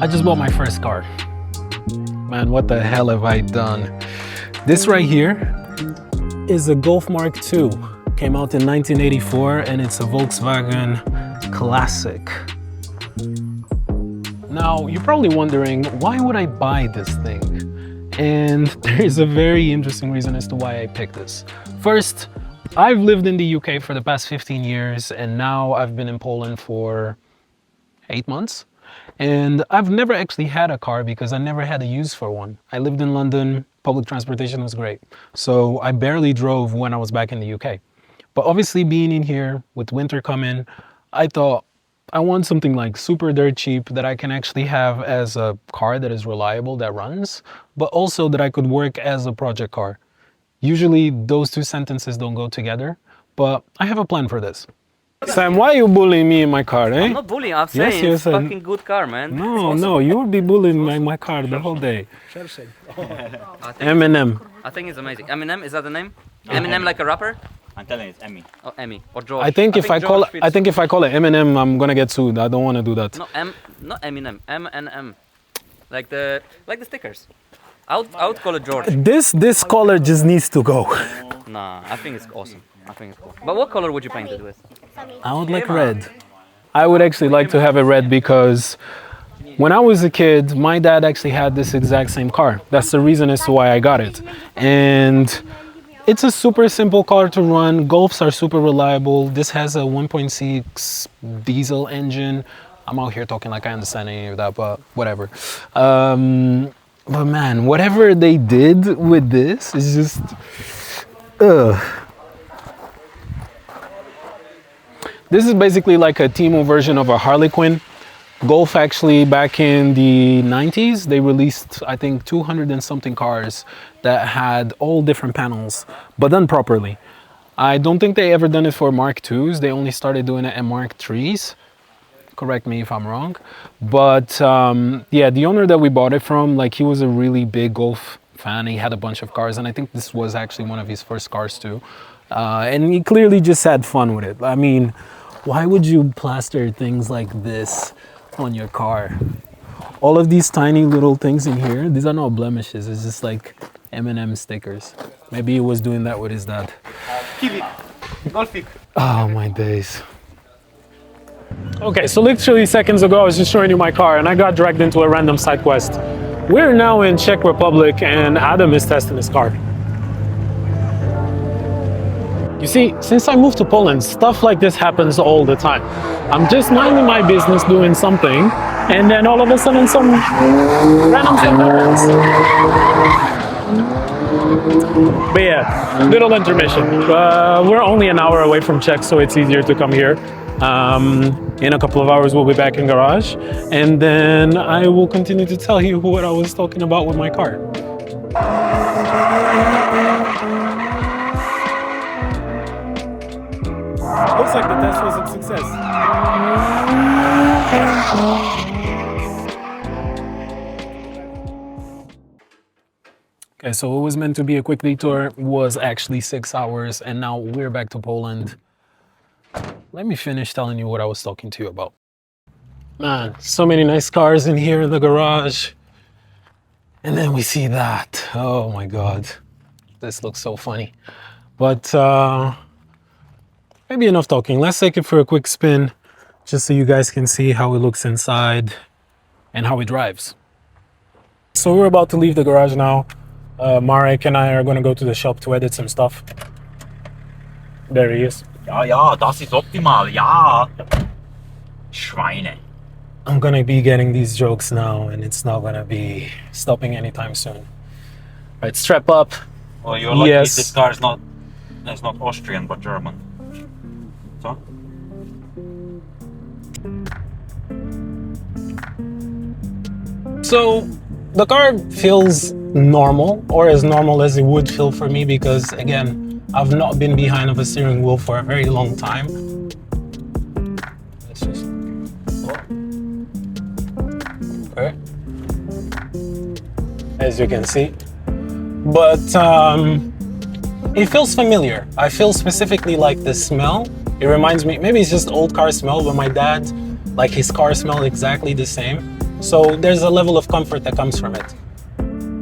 I just bought my first car. Man, what the hell have I done? This right here is a Golf Mark II. Came out in 1984 and it's a Volkswagen Classic. Now, you're probably wondering, why would I buy this thing? And there's a very interesting reason as to why I picked this. First, I've lived in the UK for the past 15 years and now I've been in Poland for 8 months. And I've never actually had a car because I never had a use for one. I lived in London, public transportation was great. So I barely drove when I was back in the UK. But obviously being in here with winter coming, I thought I want something like super dirt cheap that I can actually have as a car that is reliable, that runs, but also that I could work as a project car. Usually those two sentences don't go together, but I have a plan for this. Sam, why are you bullying me in my car, eh? I'm not bullying, I'm saying it's a fucking good car, man. No, you would be bullying my car the whole day. Eminem. I think it's amazing. Eminem, is that the name? Eminem like a rapper? I'm telling you, it's Emmy. Oh, Emmy. Or George. I think if I call it Eminem, I'm gonna get sued. I don't want to do that. No, not Eminem. M. Like the stickers. I would call it George. This color just needs to go. Nah, I think it's awesome. I think it's cool. But what color would you paint it with? I would like red. I would actually like to have it red because when I was a kid, my dad actually had this exact same car. That's the reason as to why I got it. And it's a super simple car to run. Golfs are super reliable. This has a 1.6 diesel engine. I'm out here talking like I understand any of that, but whatever. But man, whatever they did with this is just, This is basically like a Timo version of a Harley Quinn. Golf actually back in the 90s, they released I think 200 and something cars that had all different panels, but done properly. I don't think they ever done it for Mark IIs. They only started doing it at Mark IIIs. Correct me if I'm wrong. But yeah, the owner that we bought it from, like he was a really big golf fan. He had a bunch of cars and I think this was actually one of his first cars too. And he clearly just had fun with it. I mean, why would you plaster things like this on your car? All of these tiny little things in here, these are not blemishes. It's just like M&M stickers. Maybe he was doing that with his dad. Oh my days. Okay, so literally seconds ago, I was just showing you my car and I got dragged into a random side quest. We're now in Czech Republic and Adam is testing his car. You see, since I moved to Poland, stuff like this happens all the time. I'm just minding my business doing something, and then all of a sudden some random thing happens. But yeah, little intermission. We're only an hour away from Czech, so it's easier to come here. In a couple of hours, we'll be back in garage, and then I will continue to tell you what I was talking about with my car. Looks like the test was a success. Okay, so what was meant to be a quick detour was actually 6 hours, and now we're back to Poland. Let me finish telling you what I was talking to you about. Man, so many nice cars in here in the garage. And then we see that. Oh my God. This looks so funny. But maybe enough talking. Let's take it for a quick spin just so you guys can see how it looks inside and how it drives. So we're about to leave the garage now. Marek and I are going to go to the shop to edit some stuff. There he is. Ja, das ist optimal, ja. Schweine. I'm going to be getting these jokes now and it's not going to be stopping anytime soon. All right, strap up. Well, you're lucky Yes. this car is not Austrian but German. So? So the car feels normal, or as normal as it would feel for me, because again, I've not been behind of a steering wheel for a very long time. Let's just... Okay. as you can see. But it feels familiar. I feel specifically like the smell. It reminds me, maybe it's just old car smell, but my dad, like his car smelled exactly the same. So there's a level of comfort that comes from it.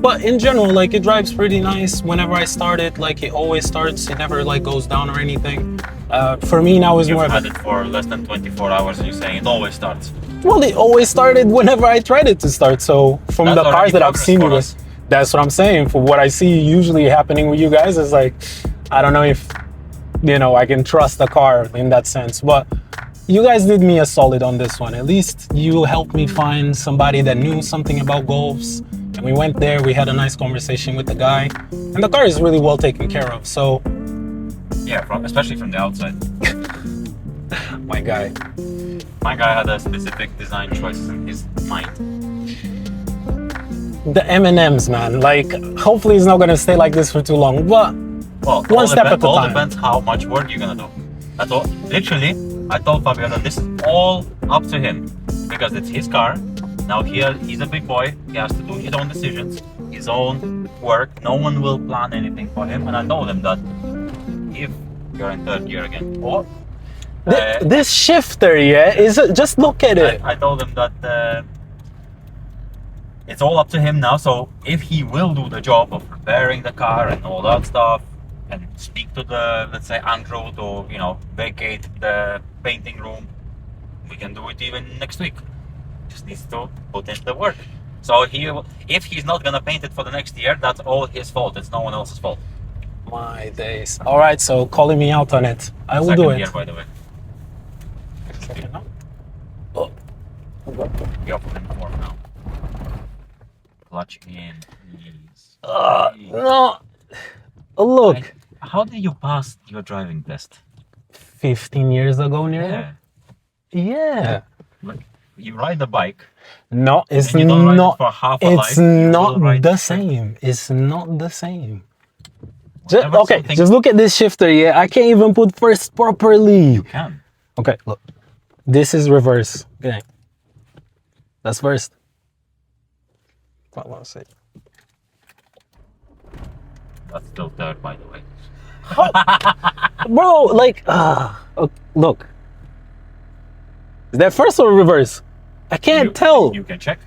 But in general, like it drives pretty nice. Whenever I start it, like it always starts. It never like goes down or anything. For me now is You've more of had a, it for less than 24 hours and you're saying it always starts. well, it always started whenever I tried it to start. So from That's the cars already that I've progress seen for you us. guys, that's what I'm saying. For what I see usually happening with you guys is like, I don't know if, you know, I can trust the car in that sense. But you guys did me a solid on this one. At least you helped me find somebody that knew something about Golfs. And we went there, we had a nice conversation with the guy. And the car is really well taken care of. So, Yeah, especially from the outside. my guy. My guy had a specific design choice in his mind. The M&Ms, man. Like, hopefully it's not gonna stay like this for too long. But Well, one step at a all time. depends how much work you're gonna do. That's all. Literally, I told Fabio that this is all up to him because it's his car. Now he's a big boy. He has to do his own decisions, his own work. No one will plan anything for him. And I told him that if you're in third gear again, or this shifter, yeah, is it, just look at it. I told him that it's all up to him now. So if he will do the job of preparing the car and all that stuff, and speak to the, let's say, Andrew to, you know, vacate the painting room, we can do it even next week. Just needs to put in the work. So if he's not gonna paint it for the next year, that's all his fault. It's no one else's fault. My days. All right, so calling me out on it. I will Second do it. year, by the way. Oh. Be off in form now. Clutch in, please. No. Look. How did you pass your driving test? 15 years ago, nearly? Yeah. Yeah. Like, you ride the bike. No, it's And you don't ride it not. for half a It's life, you not will ride the it. same. It's not the same. Whenever Okay, something- just look at this shifter. Yeah, I can't even put first properly. You can. Okay, look. This is reverse. Okay. That's first. What was it? That's still third, by the way. Bro, like, look. Is that first or reverse? I can't tell. You can check.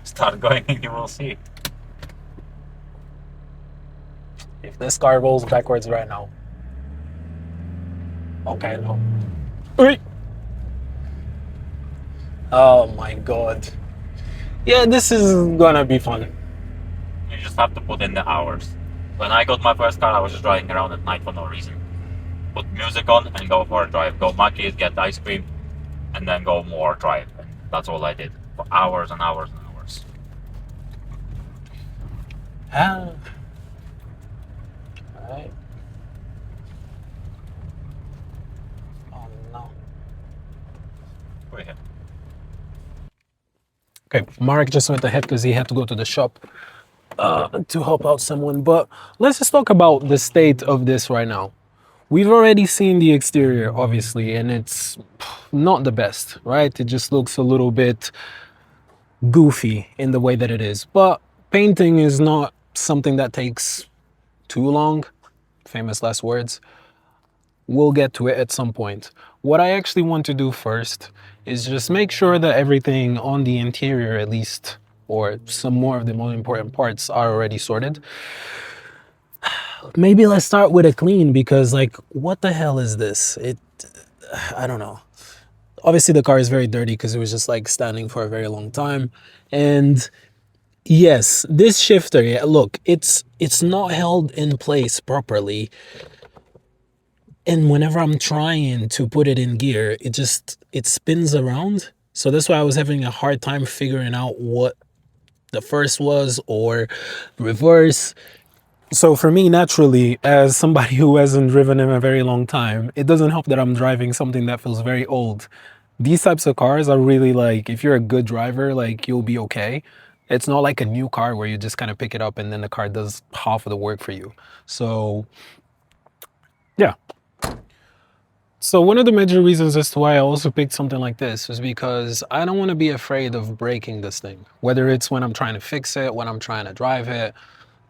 Start going and you will see. If this car rolls backwards right now. Okay, no. Oi. Oh my god. Yeah, this is gonna be fun. You just have to put in the hours. When I got my first car, I was just driving around at night for no reason. Put music on and go for a drive. Go Mackey's, get ice cream, and then go more drive. And that's all I did for hours and hours and hours. Alright. Oh no. Go ahead. Okay, Mark just went ahead because he had to go to the shop to help out someone. But let's just talk about the state of this right now. We've already seen the exterior, obviously, and it's not the best, right? It just looks a little bit goofy in the way that it is. But painting is not something that takes too long. Famous last words. We'll get to it at some point. What I actually want to do first is just make sure that everything on the interior, at least, or some more of the more important parts, are already sorted. Maybe let's start with a clean, because like, what the hell is this? I don't know. Obviously the car is very dirty because it was just like standing for a very long time. And yes, this shifter, yeah, look, it's not held in place properly. And whenever I'm trying to put it in gear, it spins around. So that's why I was having a hard time figuring out what the first was or reverse. So for me, naturally, as somebody who hasn't driven in a very long time, it doesn't help that I'm driving something that feels very old. These types of cars are really like, if you're a good driver, like you'll be okay. It's not like a new car where you just kind of pick it up and then the car does half of the work for you. So yeah. So one of the major reasons as to why I also picked something like this is because I don't want to be afraid of breaking this thing, whether it's when I'm trying to fix it, when I'm trying to drive it.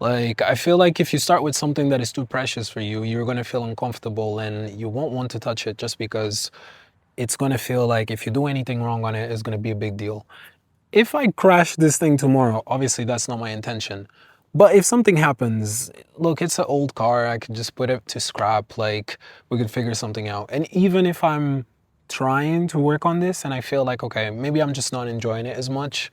Like, I feel like if you start with something that is too precious for you, you're going to feel uncomfortable and you won't want to touch it just because it's going to feel like if you do anything wrong on it, it's going to be a big deal. If I crash this thing tomorrow, obviously that's not my intention. But if something happens, look, it's an old car. I could just put it to scrap. Like, we could figure something out. And even if I'm trying to work on this and I feel like, okay, maybe I'm just not enjoying it as much,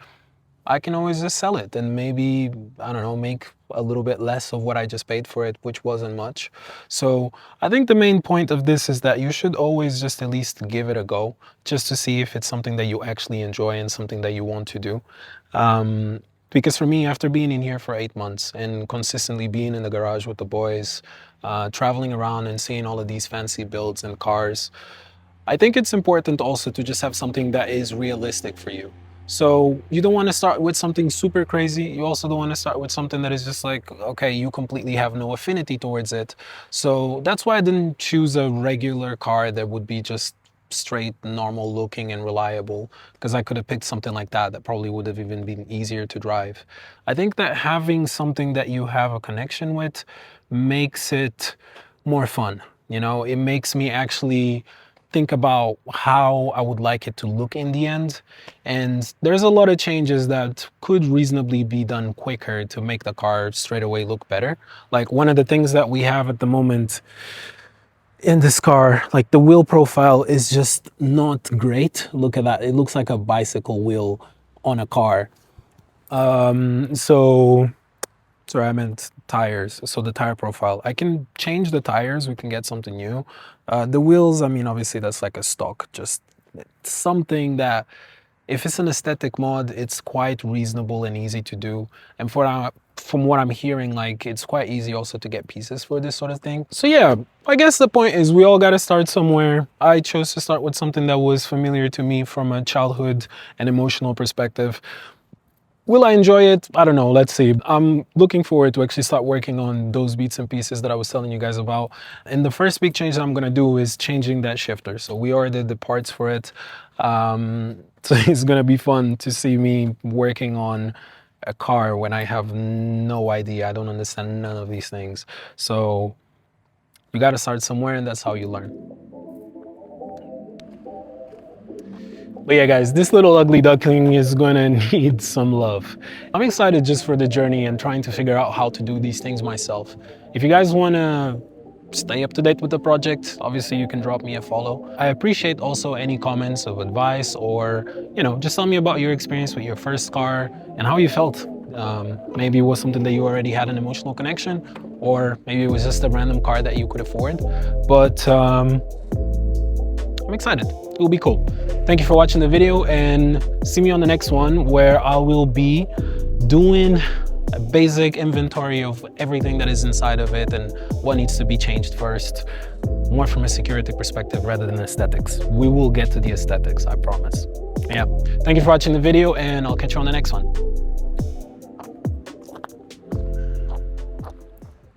I can always just sell it and maybe, I don't know, make a little bit less of what I just paid for it, which wasn't much. So I think the main point of this is that you should always just at least give it a go, just to see if it's something that you actually enjoy and something that you want to do. Because for me, after being in here for 8 months and consistently being in the garage with the boys, traveling around and seeing all of these fancy builds and cars, I think it's important also to just have something that is realistic for you. So you don't want to start with something super crazy. You also don't want to start with something that is just like, okay, you completely have no affinity towards it. So that's why I didn't choose a regular car that would be just straight, normal looking and reliable, because I could have picked something like that that probably would have even been easier to drive. I think that having something that you have a connection with makes it more fun. You know, it makes me actually think about how I would like it to look in the end. And there's a lot of changes that could reasonably be done quicker to make the car straight away look better. Like one of the things that we have at the moment in this car, like the wheel profile is just not great. Look at that. It looks like a bicycle wheel on a car. Sorry, I meant tires. So the tire profile, I can change the tires. We can get something new. The wheels, I mean, obviously that's like a stock, just something that if it's an aesthetic mod, it's quite reasonable and easy to do. And from what I'm hearing, like it's quite easy also to get pieces for this sort of thing. So yeah, I guess the point is we all got to start somewhere. I chose to start with something that was familiar to me from a childhood and emotional perspective. Will I enjoy it? I don't know. Let's see. I'm looking forward to actually start working on those bits and pieces that I was telling you guys about. And the first big change that I'm going to do is changing that shifter. So we ordered the parts for it. So it's going to be fun to see me working on a car when I have no idea. I don't understand none of these things. So you got to start somewhere, and that's how you learn. But yeah, guys, this little ugly duckling is gonna need some love. I'm excited just for the journey and trying to figure out how to do these things myself. If you guys wanna stay up to date with the project, obviously you can drop me a follow. I appreciate also any comments of advice or, you know, just tell me about your experience with your first car and how you felt. Maybe it was something that you already had an emotional connection, or maybe it was just a random car that you could afford. But I'm excited. It will be cool. Thank you for watching the video, and see me on the next one where I will be doing a basic inventory of everything that is inside of it and what needs to be changed first, more from a security perspective rather than aesthetics. We will get to the aesthetics, I promise. Yeah, thank you for watching the video, and I'll catch you on the next one.